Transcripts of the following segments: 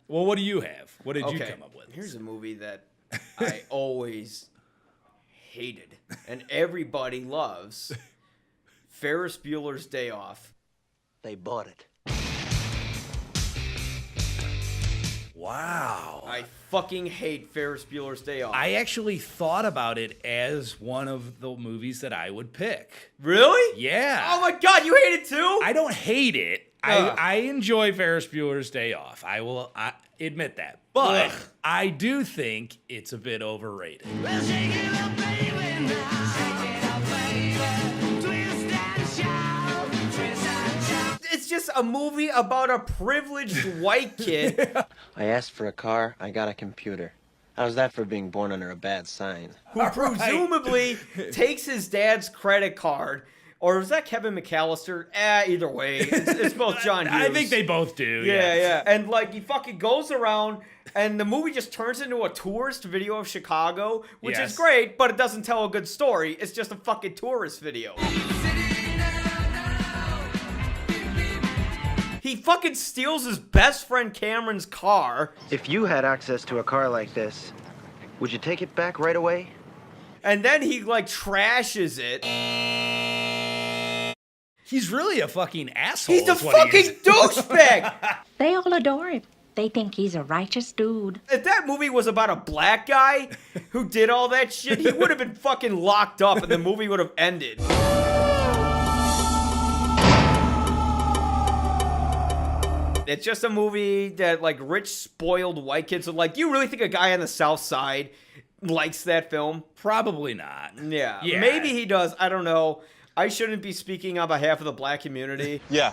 Well, what do you have? What did you come up with? Here's a movie that I always hated and everybody loves. Ferris Bueller's Day Off. They bought it. Wow. I fucking hate Ferris Bueller's Day Off. I actually thought about it as one of the movies that I would pick. Really? Yeah. Oh my God, you hate it too? I don't hate it. I enjoy Ferris Bueller's Day Off. I will admit that. But I do think it's a bit overrated. Well, shake it up, baby, now. Shake it up, baby. Twist and shout. Twist and shout. It's just a movie about a privileged white kid I asked for a car, I got a computer. How's that for being born under a bad sign? who presumably takes his dad's credit card. Or is that Kevin McAllister? Either way. It's both John Hughes. I think they both do. Yeah. And like he fucking goes around and the movie just turns into a tourist video of Chicago, which is great, but it doesn't tell a good story. It's just a fucking tourist video. He fucking steals his best friend Cameron's car. If you had access to a car like this, would you take it back right away? And then he like trashes it. He's really a fucking asshole. He's a fucking douchebag. They all adore him. They think he's a righteous dude. If that movie was about a black guy who did all that shit, he would have been fucking locked up and the movie would have ended. It's just a movie that like rich, spoiled white kids are like, you really think a guy on the South Side likes that film? Probably not. Yeah. Maybe he does. I don't know. I shouldn't be speaking on behalf of the black community. Yeah,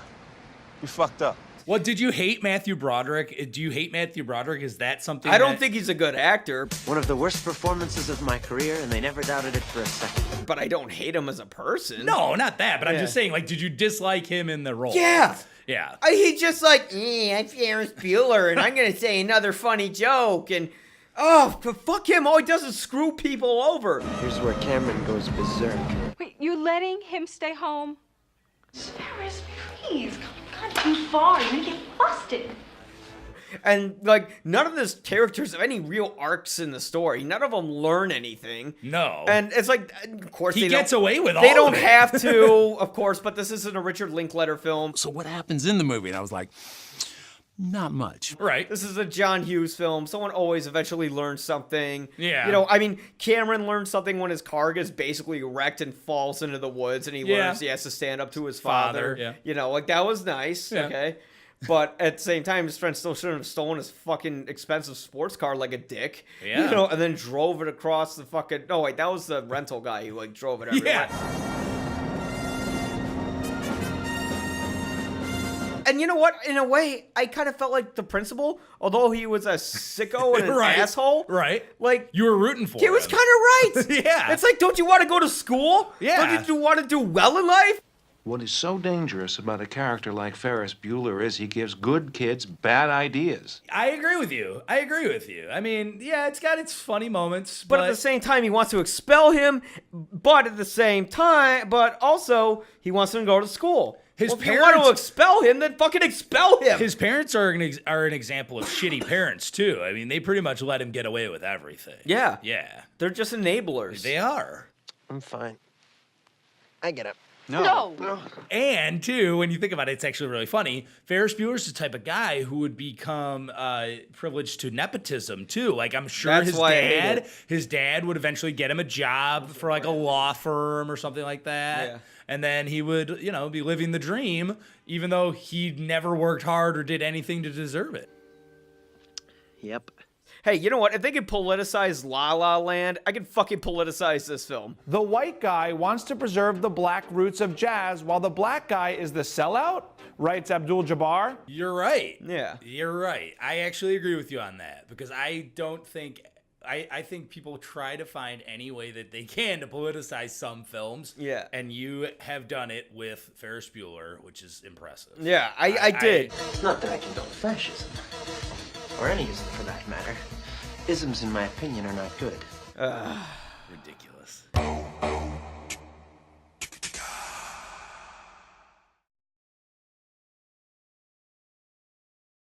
you fucked up. What, did you hate Matthew Broderick? Do you hate Matthew Broderick? Is that something I don't think he's a good actor. One of the worst performances of my career, and they never doubted it for a second. But I don't hate him as a person. No, not that. But I'm just saying, like, did you dislike him in the role? Yeah. Yeah. He just like, I'm Ferris Bueller, and I'm going to say another funny joke, and, oh, fuck him. All he does is screw people over. Here's where Cameron goes berserk. Wait, you letting him stay home? Ferris, please. Gone too far. You're gonna get busted. And, like, none of these characters have any real arcs in the story. None of them learn anything. No. And it's like, of course, he gets away with all They of don't it. have to, of course, but this isn't a Richard Linklater film. So what happens in the movie? And I was like, not much. Right. This is a John Hughes film. Someone always eventually learns something. Yeah. You know, I mean, Cameron learns something when his car gets basically wrecked and falls into the woods, and he learns he has to stand up to his father. Yeah. You know, like, that was nice. Yeah. Okay. But at the same time, his friend still shouldn't have stolen his fucking expensive sports car like a dick. Yeah. You know, and then drove it across the fucking... No, wait, that was the rental guy who, like, drove it everywhere. Yeah. And you know what? In a way, I kind of felt like the principal, although he was a sicko and an Right. asshole. Right. Like, You were rooting for he him. was kind of right. Yeah. It's like, don't you want to go to school? Yeah. Don't you want to do well in life? What is so dangerous about a character like Ferris Bueller is he gives good kids bad ideas. I agree with you. I mean, yeah, it's got its funny moments. But at the same time, he wants to expel him. But at the same time, but also, he wants him to go to school. His If you want parents- to expel him, then fucking expel him. His parents are an example of shitty parents, too. I mean, they pretty much let him get away with everything. Yeah. Yeah. They're just enablers. They are. I'm fine. I get up. No. And, too, when you think about it, it's actually really funny. Ferris Bueller's the type of guy who would become privileged to nepotism, too. Like, I'm sure That's why I hate his dad would eventually get him a job for, like, a law firm or something like that. Yeah. And then he would, you know, be living the dream, even though he never worked hard or did anything to deserve it. Yep. Hey, you know what? If they could politicize La La Land, I could fucking politicize this film. The white guy wants to preserve the black roots of jazz, while the black guy is the sellout, writes Abdul Jabbar. You're right. Yeah. You're right. I actually agree with you on that because I don't think... I think people try to find any way that they can to politicize some films. Yeah. And you have done it with Ferris Bueller, which is impressive. Yeah, I did. Not that I condone fascism. Or any ism, for that matter. Isms, in my opinion, are not good. Ridiculous.